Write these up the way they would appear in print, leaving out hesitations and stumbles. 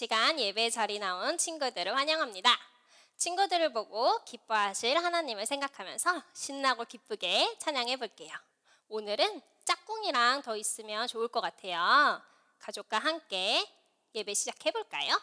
시간 예배 자리 나온 친구들을 환영합니다. 친구들을 보고 기뻐하실 하나님을 생각하면서 신나고 기쁘게 찬양해 볼게요. 오늘은 짝꿍이랑 더 있으면 좋을 것 같아요. 가족과 함께 예배 시작해 볼까요?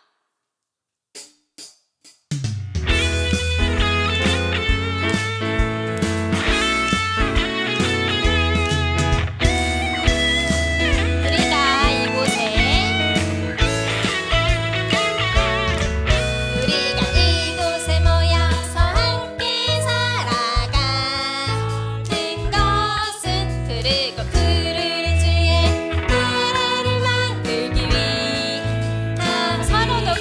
서로도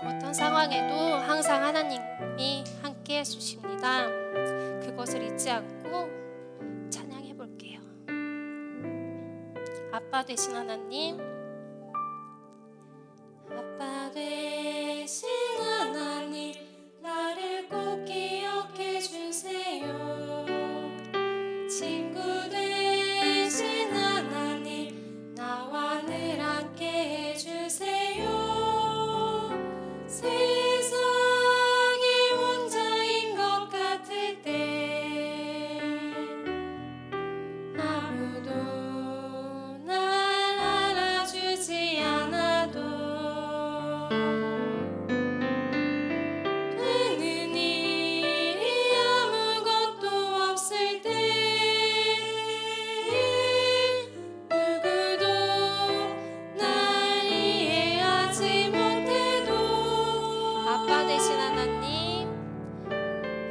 어떤 상황에도 항상 하나님이 함께 해주십니다. 그것을 잊지 않고 찬양해 볼게요. 아빠 되신 하나님, 아빠 되신 하나님, 나를 꼭 기억해 주세요. 친구 되신 하나님, 나와 늘 함께 해주세요. 세상에 혼자인 것 같을 때 아무도 날 알아주지 않아도 되는 일이 아무것도 없을 때 누구도 날 이해하지 못해도 아빠 되신 하나님,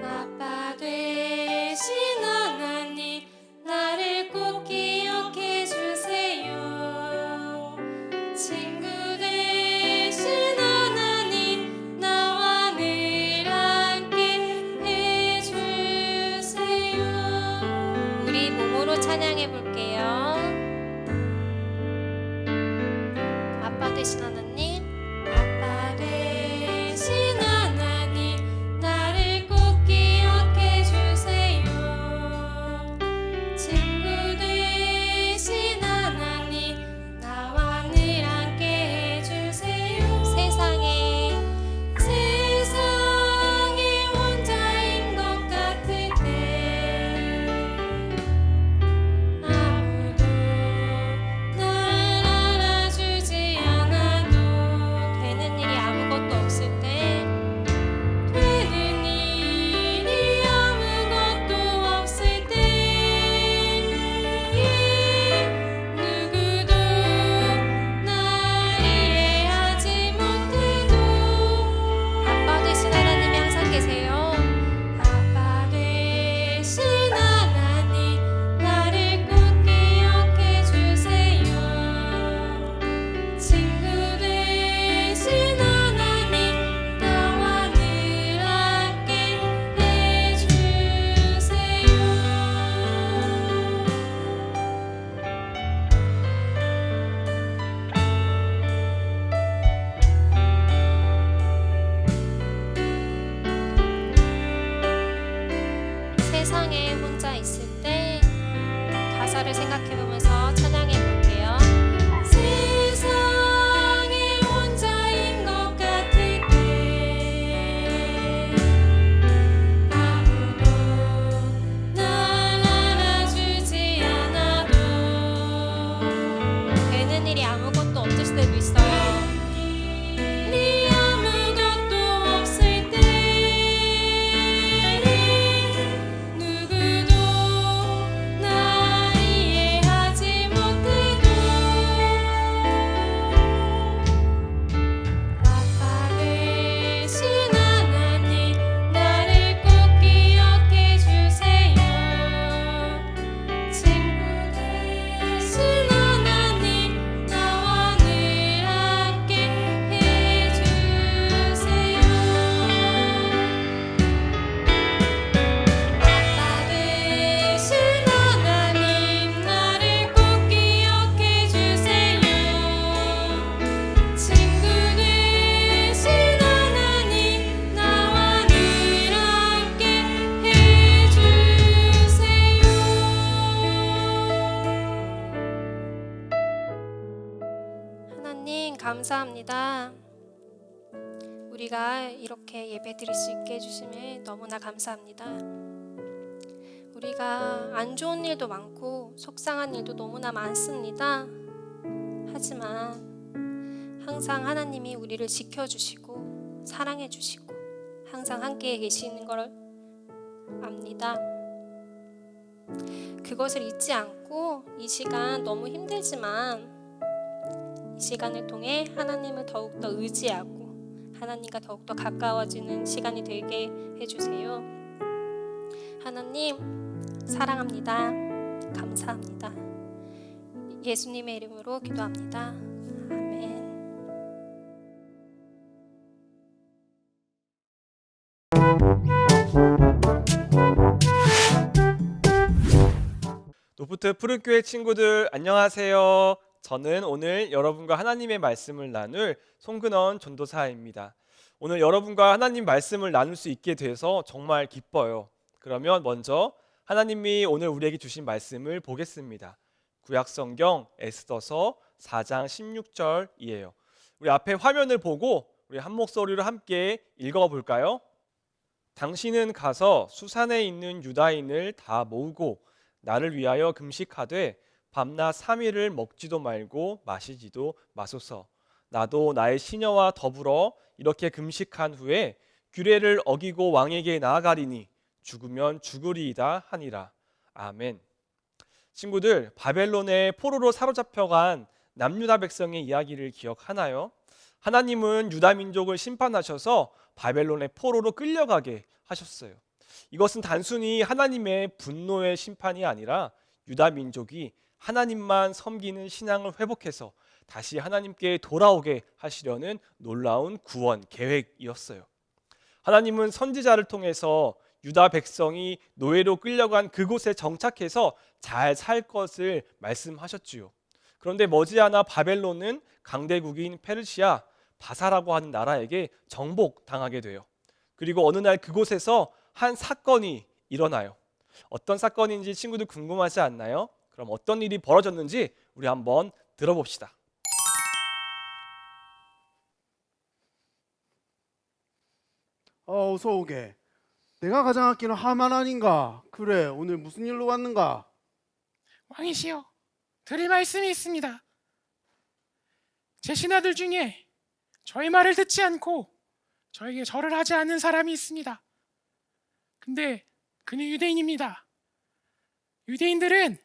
아빠 되신 하나님, 나를 꼭 기억해 주세요. 친구 되신 하나님, 나와 늘 함께 해주세요. 우리 몸으로 찬양해 볼게요. 아빠 되신 하나님, 아빠 되신 하나님, 나를 꼭 기억해 주세요. 친구 되신 하나님, 나와 늘 함께 해주세요. 세상에 혼자인 것 같을 때 아무도 날 알아주지 않아도 되는 일이 아무것도 없을 때 되는 일이 아무것도 없을 때 누구도 날 이해하지 못해도 아빠 되신 하나님이 항상 계세요. 아빠 되신 하나님, 나를 꼭 기억해 주세요. 친구 되신 하나님, 나와 늘 함께 해주세요. 세상에 혼자 있을 때 가사를 생각해 보면서 찬양해 볼게요. 세상에 혼자인 것 같을 때 아무도 날 알아주지 않아도 되는 일이 아무것도 없을 때도 있어요. 일이 아무것도 없을 때 누구도 날 이해하지 못해도 아빠 되신 하나님, 나를 꼭 기억해 주세요. 친구 되신 하나님, 나와 늘 함께 해주세요. 아빠 되신 하나님, 나를 꼭 기억해 주세요. 친구 되신 하나님, 나와 늘 함께 해주세요. 하나님 감사합니다. 우리가 이렇게 예배 드릴 수 있게 해주심에 너무나 감사합니다. 우리가 안 좋은 일도 많고 속상한 일도 너무나 많습니다. 하지만 항상 하나님이 우리를 지켜주시고 사랑해주시고 항상 함께 계시는 걸 압니다. 그것을 잊지 않고 이 시간 너무 힘들지만 이 시간을 통해 하나님을 더욱더 의지하고 하나님과 더욱더 가까워지는 시간이 되게 해주세요. 하나님 사랑합니다. 감사합니다. 예수님의 이름으로 기도합니다. 아멘. 로프트 푸른교회 친구들 안녕하세요. 저는 오늘 여러분과 하나님의 말씀을 나눌 송근원 전도사입니다. 오늘 여러분과 하나님 말씀을 나눌 수 있게 돼서 정말 기뻐요. 그러면 먼저 하나님이 오늘 우리에게 주신 말씀을 보겠습니다. 구약성경 에스더서 4장 16절이에요. 우리 앞에 화면을 보고 우리 한 목소리로 함께 읽어볼까요? 당신은 가서 수산에 있는 유다인을 다 모으고 나를 위하여 금식하되 밤낮 3일을 먹지도 말고 마시지도 마소서. 나도 나의 시녀와 더불어 이렇게 금식한 후에 규례를 어기고 왕에게 나아가리니 죽으면 죽으리이다 하니라. 아멘. 친구들, 바벨론의 포로로 사로잡혀간 남유다 백성의 이야기를 기억하나요? 하나님은 유다 민족을 심판하셔서 바벨론의 포로로 끌려가게 하셨어요. 이것은 단순히 하나님의 분노의 심판이 아니라 유다 민족이 하나님만 섬기는 신앙을 회복해서 다시 하나님께 돌아오게 하시려는 놀라운 구원 계획이었어요. 하나님은 선지자를 통해서 유다 백성이 노예로 끌려간 그곳에 정착해서 잘 살 것을 말씀하셨지요. 그런데 머지않아 바벨론은 강대국인 페르시아 바사라고 하는 나라에게 정복당하게 돼요. 그리고 어느 날 그곳에서 한 사건이 일어나요. 어떤 사건인지 친구들 궁금하지 않나요? 그럼 어떤 일이 벌어졌는지 우리 한번 들어봅시다. 어서 오게. 내가 가장 아끼는 하만 아닌가? 그래, 오늘 무슨 일로 왔는가? 왕이시여, 드릴 말씀이 있습니다. 제 신하들 중에 저의 말을 듣지 않고 저에게 절을 하지 않는 사람이 있습니다. 근데 그는 유대인입니다. 유대인들은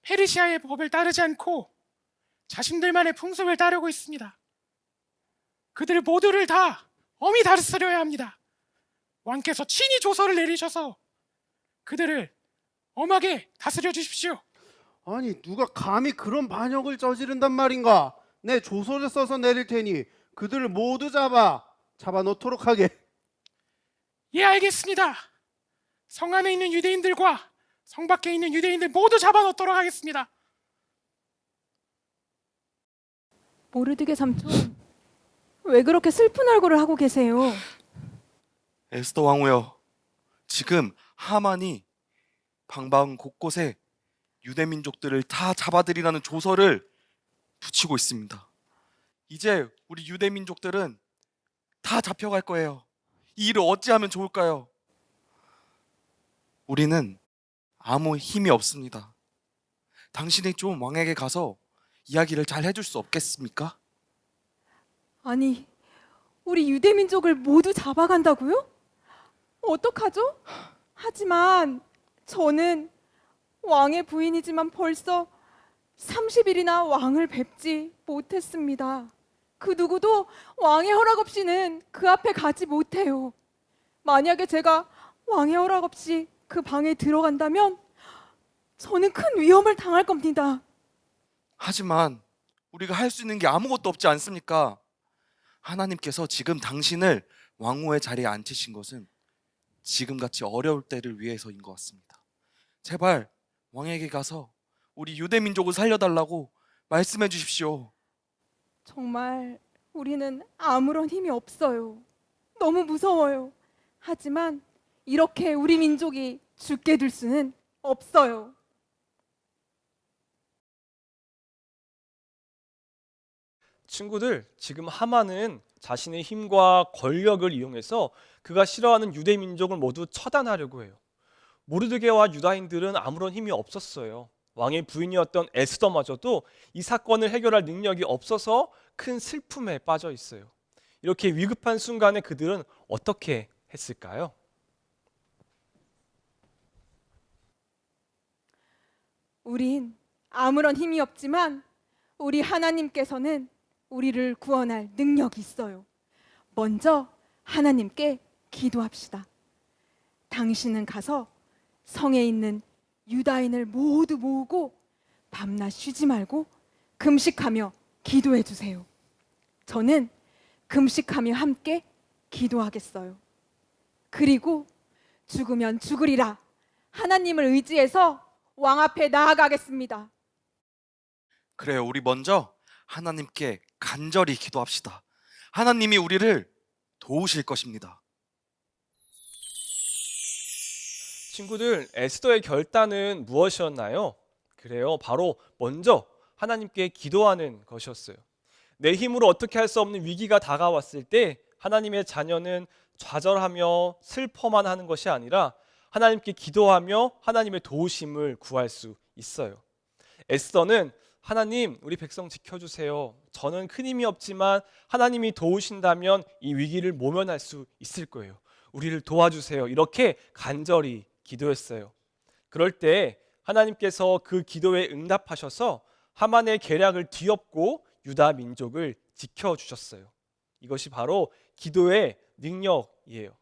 페르시아의 법을 따르지 않고 자신들만의 풍습을 따르고 있습니다. 그들 모두를 다 엄히 다스려야 합니다. 왕께서 친히 조서를 내리셔서 그들을 엄하게 다스려 주십시오. 아니, 누가 감히 그런 반역을 저지른단 말인가? 내 조서를 써서 내릴 테니 그들을 모두 잡아 놓도록 하게. 예, 알겠습니다. 성 안에 있는 유대인들과 성 밖에 있는 유대인들 모두 잡아놓도록 하겠습니다. 모르드게 삼촌, 왜 그렇게 슬픈 얼굴을 하고 계세요? 에스더 왕후여, 지금 하만이 방방 곳곳에 유대 민족들을 다 잡아들이라는 조서를 붙이고 있습니다. 이제 우리 유대 민족들은 다 잡혀갈 거예요. 이 일을 어찌하면 좋을까요? 우리는 아무 힘이 없습니다. 당신이 좀 왕에게 가서 이야기를 잘 해줄 수 없겠습니까? 아니, 우리 유대 민족을 모두 잡아간다고요? 어떡하죠? 하지만 저는 왕의 부인이지만 벌써 30일이나 왕을 뵙지 못했습니다. 그 누구도 왕의 허락 없이는 그 앞에 가지 못해요. 만약에 제가 왕의 허락 없이 그 방에 들어간다면 저는 큰 위험을 당할 겁니다. 하지만 우리가 할 수 있는 게 아무것도 없지 않습니까? 하나님께서 지금 당신을 왕후의 자리에 앉히신 것은 지금같이 어려울 때를 위해서인 것 같습니다. 제발 왕에게 가서 우리 유대 민족을 살려달라고 말씀해 주십시오. 정말 우리는 아무런 힘이 없어요. 너무 무서워요. 하지만 이렇게 우리 민족이 죽게 둘 수는 없어요. 친구들, 지금 하만은 자신의 힘과 권력을 이용해서 그가 싫어하는 유대 민족을 모두 처단하려고 해요. 모르드게와 유다인들은 아무런 힘이 없었어요. 왕의 부인이었던 에스더마저도 이 사건을 해결할 능력이 없어서 큰 슬픔에 빠져 있어요. 이렇게 위급한 순간에 그들은 어떻게 했을까요? 우린 아무런 힘이 없지만 우리 하나님께서는 우리를 구원할 능력이 있어요. 먼저 하나님께 기도합시다. 당신은 가서 성에 있는 유다인을 모두 모으고 밤낮 쉬지 말고 금식하며 기도해 주세요. 저는 금식하며 함께 기도하겠어요. 그리고 죽으면 죽으리라 하나님을 의지해서 왕 앞에 나아가겠습니다. 그래요. 우리 먼저 하나님께 간절히 기도합시다. 하나님이 우리를 도우실 것입니다. 친구들, 에스더의 결단은 무엇이었나요? 그래요. 바로 먼저 하나님께 기도하는 것이었어요. 내 힘으로 어떻게 할 수 없는 위기가 다가왔을 때 하나님의 자녀는 좌절하며 슬퍼만 하는 것이 아니라 하나님께 기도하며 하나님의 도우심을 구할 수 있어요. 에스더는 하나님, 우리 백성 지켜주세요. 저는 큰 힘이 없지만 하나님이 도우신다면 이 위기를 모면할 수 있을 거예요. 우리를 도와주세요. 이렇게 간절히 기도했어요. 그럴 때 하나님께서 그 기도에 응답하셔서 하만의 계략을 뒤엎고 유다 민족을 지켜주셨어요. 이것이 바로 기도의 능력이에요.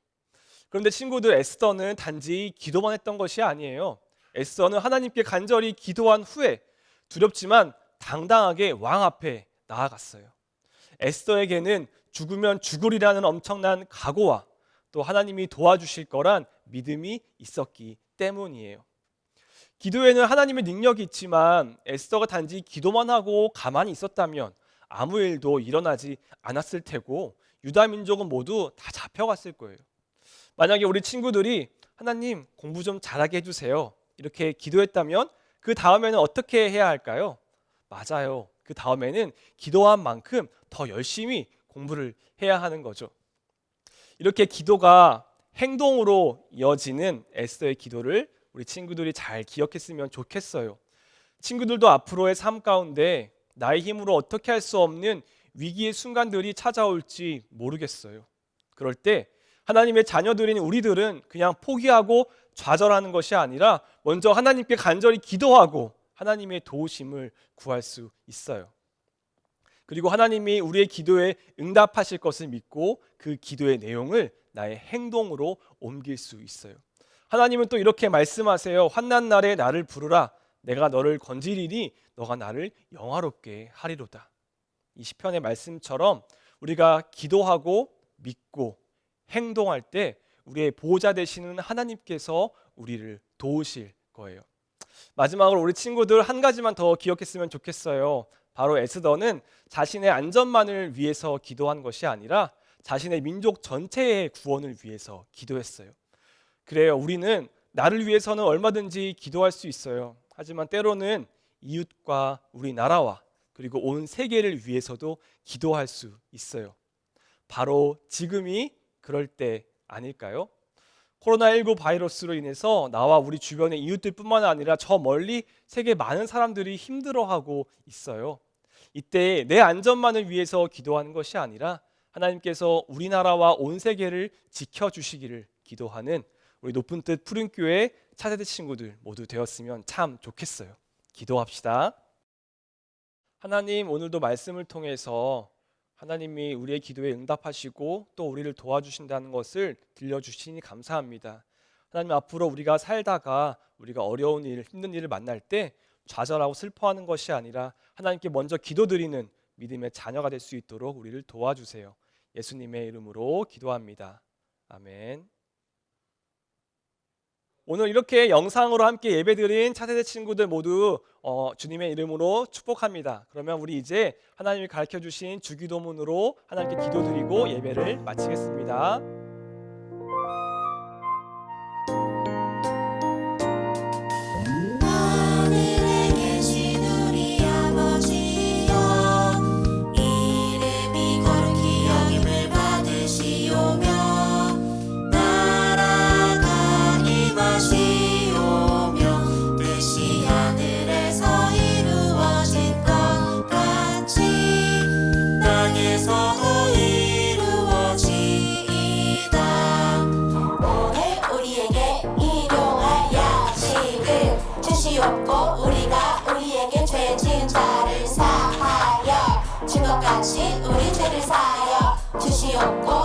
그런데 친구들, 에스더는 단지 기도만 했던 것이 아니에요. 에스더는 하나님께 간절히 기도한 후에 두렵지만 당당하게 왕 앞에 나아갔어요. 에스더에게는 죽으면 죽으리라는 엄청난 각오와 또 하나님이 도와주실 거란 믿음이 있었기 때문이에요. 기도에는 하나님의 능력이 있지만 에스더가 단지 기도만 하고 가만히 있었다면 아무 일도 일어나지 않았을 테고 유다 민족은 모두 다 잡혀갔을 거예요. 만약에 우리 친구들이 하나님 공부 좀 잘하게 해주세요 이렇게 기도했다면 그 다음에는 어떻게 해야 할까요? 맞아요. 그 다음에는 기도한 만큼 더 열심히 공부를 해야 하는 거죠. 이렇게 기도가 행동으로 이어지는 에스더의 기도를 우리 친구들이 잘 기억했으면 좋겠어요. 친구들도 앞으로의 삶 가운데 나의 힘으로 어떻게 할 수 없는 위기의 순간들이 찾아올지 모르겠어요. 그럴 때 하나님의 자녀들인 우리들은 그냥 포기하고 좌절하는 것이 아니라 먼저 하나님께 간절히 기도하고 하나님의 도우심을 구할 수 있어요. 그리고 하나님이 우리의 기도에 응답하실 것을 믿고 그 기도의 내용을 나의 행동으로 옮길 수 있어요. 하나님은 또 이렇게 말씀하세요. 환난 날에 나를 부르라. 내가 너를 건지리니 너가 나를 영화롭게 하리로다. 이 시편의 말씀처럼 우리가 기도하고 믿고 행동할 때 우리의 보호자 되시는 하나님께서 우리를 도우실 거예요. 마지막으로 우리 친구들 한 가지만 더 기억했으면 좋겠어요. 바로 에스더는 자신의 안전만을 위해서 기도한 것이 아니라 자신의 민족 전체의 구원을 위해서 기도했어요. 그래요. 우리는 나를 위해서는 얼마든지 기도할 수 있어요. 하지만 때로는 이웃과 우리나라와 그리고 온 세계를 위해서도 기도할 수 있어요. 바로 지금이 그럴 때 아닐까요? 코로나19 바이러스로 인해서 나와 우리 주변의 이웃들뿐만 아니라 저 멀리 세계 많은 사람들이 힘들어하고 있어요. 이때 내 안전만을 위해서 기도하는 것이 아니라 하나님께서 우리나라와 온 세계를 지켜주시기를 기도하는 우리 높은 뜻 푸른교회 차세대 친구들 모두 되었으면 참 좋겠어요. 기도합시다. 하나님, 오늘도 말씀을 통해서 하나님이 우리의 기도에 응답하시고 또 우리를 도와주신다는 것을 들려주시니 감사합니다. 하나님, 앞으로 우리가 살다가 우리가 어려운 일, 힘든 일을 만날 때 좌절하고 슬퍼하는 것이 아니라 하나님께 먼저 기도드리는 믿음의 자녀가 될 수 있도록 우리를 도와주세요. 예수님의 이름으로 기도합니다. 아멘. 오늘 이렇게 영상으로 함께 예배드린 차세대 친구들 모두 주님의 이름으로 축복합니다. 그러면 우리 이제 하나님이 가르쳐주신 주기도문으로 하나님께 기도드리고 예배를 마치겠습니다. 하늘에 계신 우리 아버지여, 이름이 거룩히 여김을 받으시오며 나라가 임하시오며 뜻이 하늘에서 이루어진 것 같이 땅에서도 이루어지이다. 오늘 우리에게 일용할 양식을 주시옵고 우리가 우리에게 죄 지은 자를 사하여 준 것 같이 우리 죄를 사하여 주시옵고